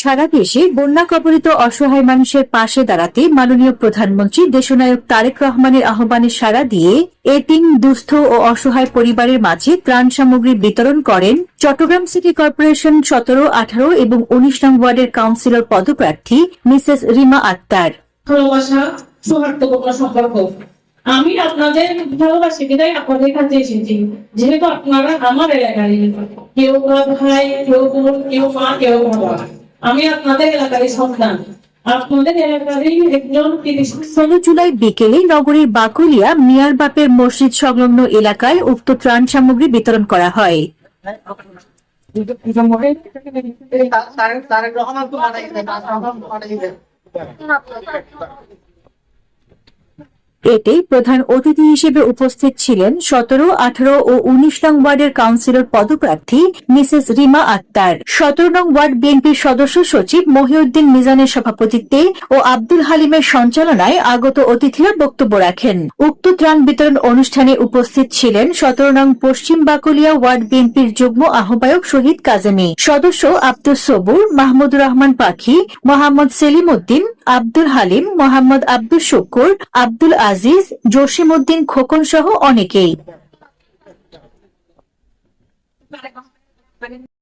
সারা দেশে বন্যা কবলিত অসহায় মানুষের পাশে দাঁড়াতে মাননীয় প্রধানমন্ত্রী দেশনায়ক তারেক রহমানের আহ্বানে সাড়া দিয়ে এতিম, দুস্থ ও অসহায় পরিবারের মাঝে ত্রাণ সামগ্রী বিতরণ করেন চট্টগ্রাম সিটি কর্পোরেশন 17, 18 এবং 19 নং ওয়ার্ডের কাউন্সিলর পদপ্রার্থী মিসেস রিমা আক্তার। আমি আপনাদের ভালোবাসি বিদায় আপনাদের কাছে এসেছি, যেহেতু আপনারা আমার এলাকারই, কেউ ভাই, কেউ বোন, কেউ মা, কেউ বাবা। আমি আপনাদের এলাকারই সন্তান, আপনাদের এলাকারই একজন। 16 জুলাই বিকেলে নগরীর বাকুলিয়া মিয়ার বাপের মসজিদ সংলগ্ন এলাকায় উক্ত ত্রাণ সামগ্রী বিতরণ করা হয়। এতে প্রধান অতিথি হিসেবে উপস্থিত ছিলেন 17, 18 ও 19 নং ওয়ার্ডের কাউন্সিলর পদপ্রার্থী মিসেস রিমা আক্তার। 17 নং ওয়ার্ড বিএনপির সদস্য সচিব মহিউদ্দিন মিজানের সভাপতিত্বে ও আব্দুল হালিমের সঞ্চালনায় আগত অতিথিরা বক্তব্য রাখেন। উক্ত ত্রাণ বিতরণ অনুষ্ঠানে উপস্থিত ছিলেন 17 নং পশ্চিম বাকুলিয়া ওয়ার্ড বিএনপির যুগ্ম আহ্বায়ক শহীদ কাজেমি, সদস্য আব্দুস সবুর, মাহমুদুর রহমান পাখি, মোহাম্মদ সেলিম উদ্দিন, আব্দুল হালিম, মোহাম্মদ আব্দুল শুকুর, আব্দুল আজিজ, জসিম উদ্দিন খোকন সহ অনেকেই।